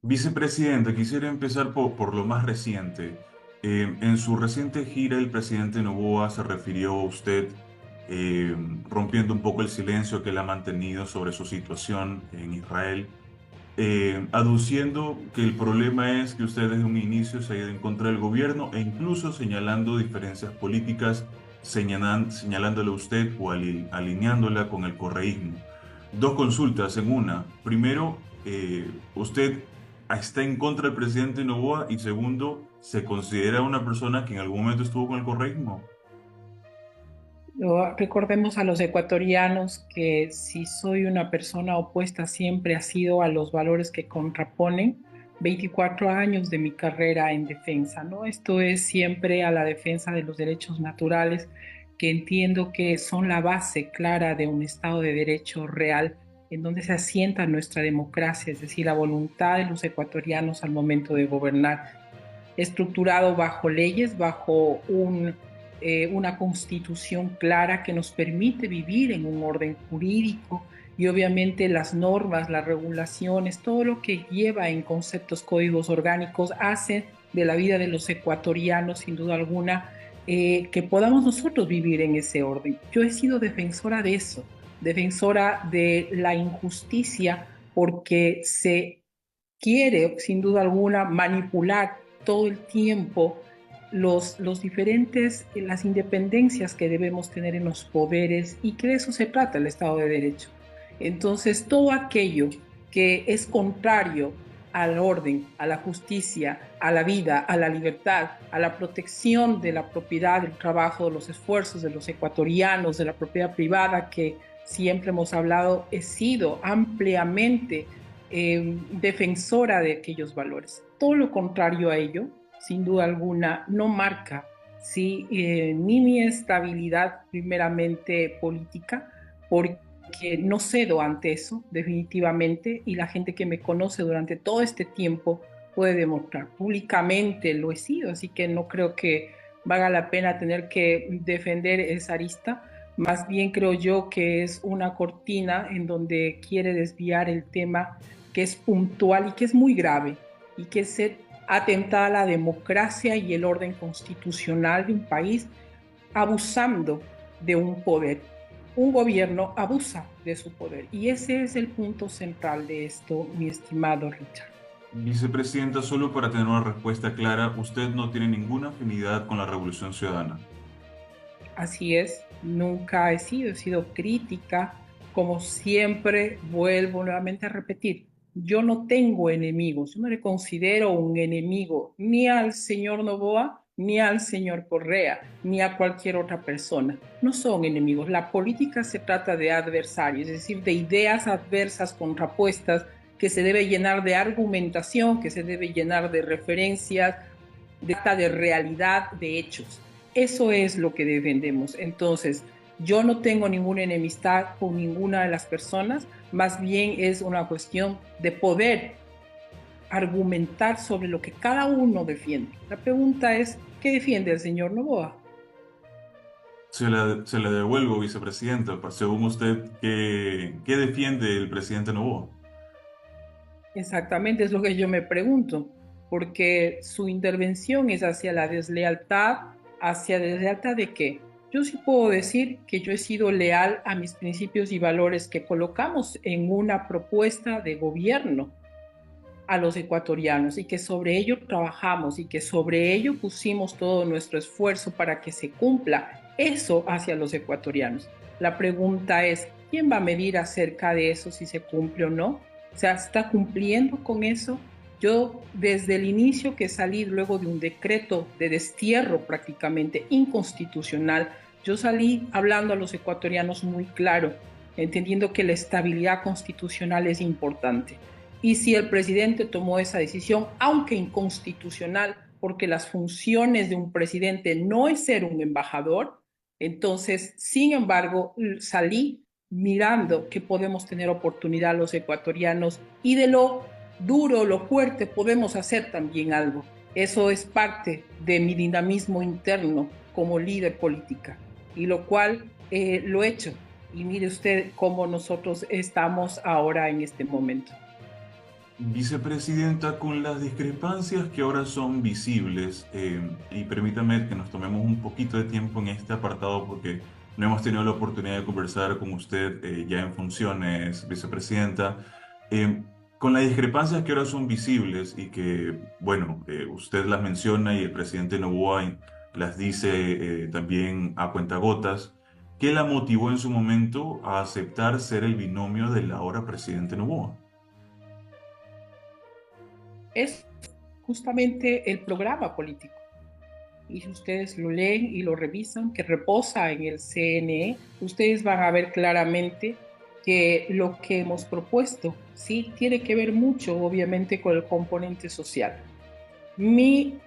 Vicepresidente, quisiera empezar por lo más reciente. En su reciente gira, el presidente Noboa se refirió a usted, eh, rompiendo un poco el silencio que él ha mantenido sobre su situación en Israel, aduciendo que el problema es que usted desde un inicio se ha ido en contra del gobierno e incluso señalando diferencias políticas, señalándole a usted o alineándola con el correísmo. Dos consultas en una. Primero, ¿usted está en contra del presidente Noboa? Y segundo, ¿se considera una persona que en algún momento estuvo con el correísmo? Recordemos a los ecuatorianos que si soy una persona opuesta siempre ha sido a los valores que contraponen 24 años de mi carrera en defensa, ¿no? Esto es siempre a la defensa de los derechos naturales, que entiendo que son la base clara de un Estado de Derecho real, en donde se asienta nuestra democracia, es decir, la voluntad de los ecuatorianos al momento de gobernar, estructurado bajo leyes, bajo una constitución clara que nos permite vivir en un orden jurídico y obviamente las normas, las regulaciones, todo lo que lleva en conceptos códigos orgánicos hace de la vida de los ecuatorianos, sin duda alguna, que podamos nosotros vivir en ese orden. Yo he sido defensora de eso, defensora de la injusticia porque se quiere, sin duda alguna, manipular todo el tiempo los diferentes, las independencias que debemos tener en los poderes y que de eso se trata el Estado de Derecho. Entonces, todo aquello que es contrario al orden, a la justicia, a la vida, a la libertad, a la protección de la propiedad, del trabajo, de los esfuerzos de los ecuatorianos, de la propiedad privada, que siempre hemos hablado, he sido ampliamente defensora de aquellos valores. Todo lo contrario a ello, sin duda alguna, no marca ¿sí? Ni mi estabilidad primeramente política, porque no cedo ante eso definitivamente y la gente que me conoce durante todo este tiempo puede demostrar. Públicamente lo he sido, así que no creo que valga la pena tener que defender esa arista. Más bien creo yo que es una cortina en donde quiere desviar el tema que es puntual y que es muy grave y que se atenta a la democracia y el orden constitucional de un país abusando de un poder. Un gobierno abusa de su poder y ese es el punto central de esto, mi estimado Richard. Vicepresidenta, solo para tener una respuesta clara, usted no tiene ninguna afinidad con la Revolución Ciudadana. Así es, nunca he sido crítica, como siempre vuelvo nuevamente a repetir, yo no tengo enemigos, yo no le considero un enemigo ni al señor Novoa, ni al señor Correa, ni a cualquier otra persona. No son enemigos. La política se trata de adversarios, es decir, de ideas adversas contrapuestas que se debe llenar de argumentación, que se debe llenar de referencias, de realidad, de hechos. Eso es lo que defendemos. Entonces, yo no tengo ninguna enemistad con ninguna de las personas, más bien es una cuestión de poder argumentar sobre lo que cada uno defiende. La pregunta es, ¿qué defiende el señor Novoa? Se la devuelvo, vicepresidenta. Según usted, ¿qué defiende el presidente Noboa? Exactamente, es lo que yo me pregunto, porque su intervención es hacia la deslealtad, ¿hacia deslealtad de qué? Yo sí puedo decir que yo he sido leal a mis principios y valores que colocamos en una propuesta de gobierno a los ecuatorianos y que sobre ello trabajamos y que sobre ello pusimos todo nuestro esfuerzo para que se cumpla eso hacia los ecuatorianos. La pregunta es, ¿quién va a medir acerca de eso si se cumple o no? O sea, ¿está cumpliendo con eso? Yo desde el inicio que salí luego de un decreto de destierro prácticamente inconstitucional, yo salí hablando a los ecuatorianos muy claro, entendiendo que la estabilidad constitucional es importante. Y si el presidente tomó esa decisión, aunque inconstitucional, porque las funciones de un presidente no es ser un embajador, entonces, sin embargo, salí mirando que podemos tener oportunidad los ecuatorianos y de lo duro, lo fuerte, podemos hacer también algo. Eso es parte de mi dinamismo interno como líder política y lo cual lo he hecho. Y mire usted cómo nosotros estamos ahora en este momento. Vicepresidenta, con las discrepancias que ahora son visibles, y permítame que nos tomemos un poquito de tiempo en este apartado porque no hemos tenido la oportunidad de conversar con usted ya en funciones, vicepresidenta, eh, con las discrepancias que ahora son visibles y que, bueno, usted las menciona y el presidente Noboa las dice también a cuentagotas, ¿qué la motivó en su momento a aceptar ser el binomio del ahora presidente Noboa? Es justamente el programa político. Y si ustedes lo leen y lo revisan, que reposa en el CNE, ustedes van a ver claramente que lo que hemos propuesto, sí, tiene que ver mucho, obviamente, con el componente social. Mi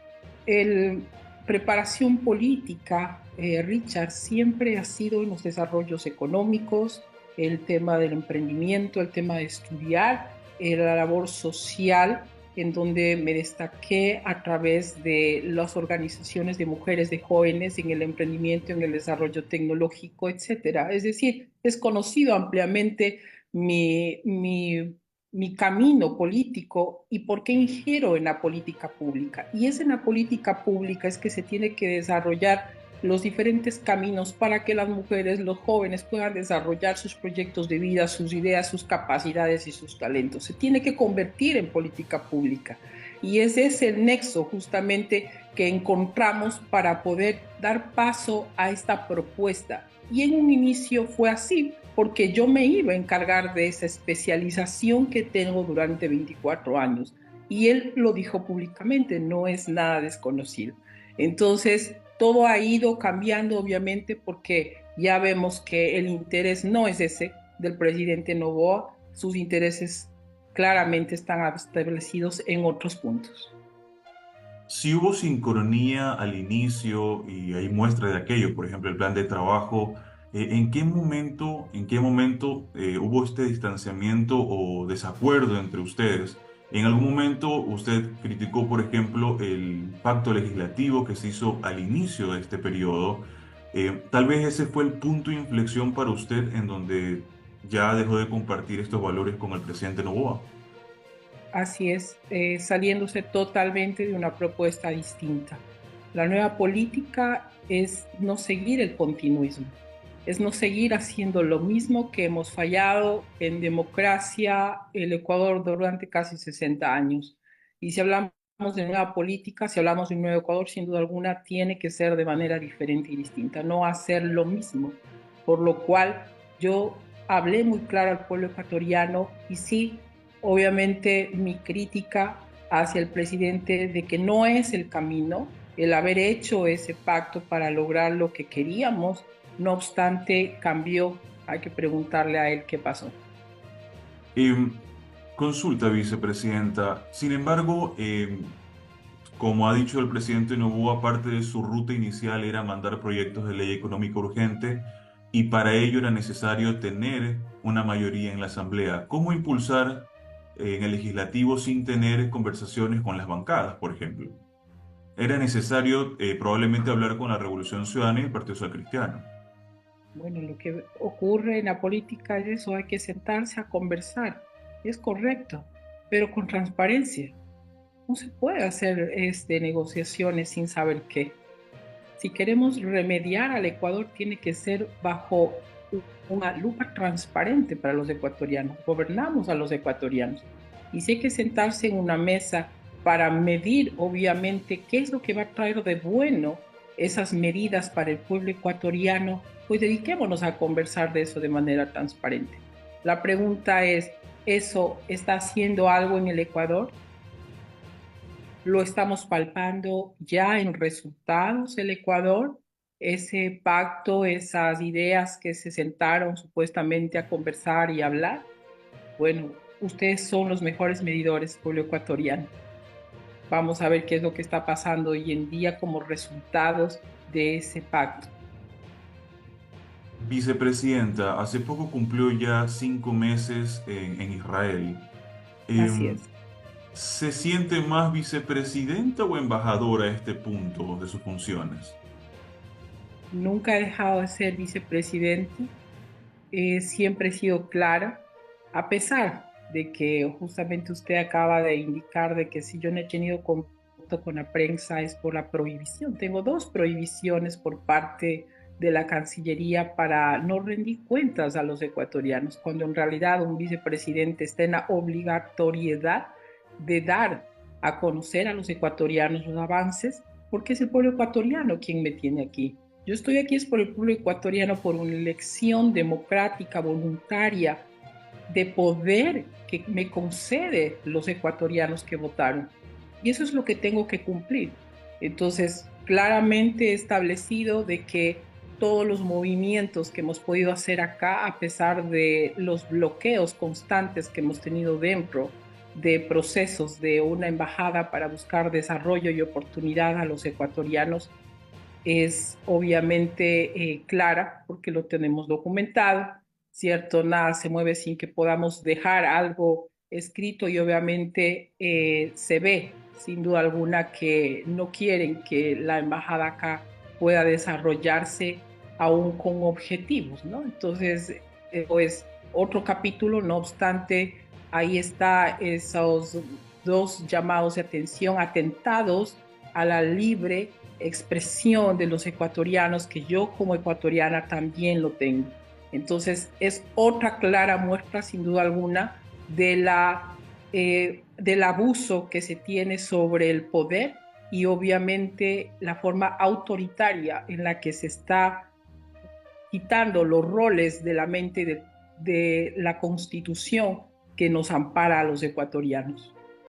preparación política, Richard, siempre ha sido en los desarrollos económicos, el tema del emprendimiento, el tema de estudiar, la labor social, en donde me destaqué a través de las organizaciones de mujeres, de jóvenes, en el emprendimiento, en el desarrollo tecnológico, etcétera. Es decir, es conocido ampliamente mi camino político y por qué ingiero en la política pública. Y es en la política pública es que se tiene que desarrollar los diferentes caminos para que las mujeres, los jóvenes puedan desarrollar sus proyectos de vida, sus ideas, sus capacidades y sus talentos. Se tiene que convertir en política pública. Y ese es el nexo justamente que encontramos para poder dar paso a esta propuesta. Y en un inicio fue así, porque yo me iba a encargar de esa especialización que tengo durante 24 años. Y él lo dijo públicamente, no es nada desconocido. Entonces, todo ha ido cambiando, obviamente, porque ya vemos que el interés no es ese del presidente Noboa, sus intereses claramente están establecidos en otros puntos. Si hubo sincronía al inicio y hay muestra de aquello, por ejemplo, el plan de trabajo, ¿en qué momento hubo este distanciamiento o desacuerdo entre ustedes? En algún momento usted criticó, por ejemplo, el pacto legislativo que se hizo al inicio de este periodo. Tal vez ese fue el punto de inflexión para usted en donde ya dejó de compartir estos valores con el presidente Noboa. Así es, saliéndose totalmente de una propuesta distinta. La nueva política es no seguir el continuismo, es no seguir haciendo lo mismo que hemos fallado en democracia el Ecuador durante casi 60 años. Y si hablamos de nueva política, si hablamos de un nuevo Ecuador, sin duda alguna tiene que ser de manera diferente y distinta, no hacer lo mismo. Por lo cual yo hablé muy claro al pueblo ecuatoriano y sí, obviamente mi crítica hacia el presidente de que no es el camino el haber hecho ese pacto para lograr lo que queríamos, no obstante cambió, hay que preguntarle a él qué pasó. Em, Consulta, vicepresidenta. Sin embargo, como ha dicho el presidente Noboa, parte de su ruta inicial era mandar proyectos de ley económica urgente y para ello era necesario tener una mayoría en la Asamblea. ¿Cómo impulsar en el legislativo sin tener conversaciones con las bancadas, por ejemplo? Era necesario probablemente hablar con la Revolución Ciudadana y el Partido Social Cristiano. Bueno, lo que ocurre en la política es eso, hay que sentarse a conversar, es correcto, pero con transparencia. No se puede hacer negociaciones sin saber qué. Si queremos remediar al Ecuador, tiene que ser bajo una lupa transparente para los ecuatorianos. Gobernamos a los ecuatorianos. Y si hay que sentarse en una mesa para medir, obviamente, qué es lo que va a traer de bueno esas medidas para el pueblo ecuatoriano, pues dediquémonos a conversar de eso de manera transparente. La pregunta es, ¿eso está haciendo algo en el Ecuador? Lo estamos palpando ya en resultados el Ecuador, ese pacto, esas ideas que se sentaron supuestamente a conversar y hablar. Bueno, ustedes son los mejores medidores, pueblo ecuatoriano. Vamos a ver qué es lo que está pasando hoy en día como resultados de ese pacto. Vicepresidenta, hace poco cumplió ya 5 meses en Israel. Así Em, es. ¿Se siente más vicepresidenta o embajadora a este punto de sus funciones? Nunca he dejado de ser vicepresidente, siempre he sido clara, a pesar de que justamente usted acaba de indicar de que si yo no he tenido contacto con la prensa es por la prohibición. Tengo dos prohibiciones por parte de la Cancillería para no rendir cuentas a los ecuatorianos, cuando en realidad un vicepresidente está en la obligatoriedad de dar a conocer a los ecuatorianos los avances, porque es el pueblo ecuatoriano quien me tiene aquí. Yo estoy aquí es por el pueblo ecuatoriano, por una elección democrática, voluntaria, de poder que me concede los ecuatorianos que votaron. Y eso es lo que tengo que cumplir. Entonces, claramente he establecido de que todos los movimientos que hemos podido hacer acá, a pesar de los bloqueos constantes que hemos tenido dentro de procesos de una embajada para buscar desarrollo y oportunidad a los ecuatorianos, es obviamente clara porque lo tenemos documentado, ¿cierto? Nada se mueve sin que podamos dejar algo escrito y obviamente se ve sin duda alguna que no quieren que la embajada acá pueda desarrollarse aún con objetivos, ¿no? Entonces, pues otro capítulo, no obstante, ahí está esos dos llamados de atención, atentados a la libre expresión de los ecuatorianos, que yo como ecuatoriana también lo tengo. Entonces, es otra clara muestra, sin duda alguna, del abuso que se tiene sobre el poder y obviamente la forma autoritaria en la que se está quitando los roles de la mente de la Constitución que nos ampara a los ecuatorianos.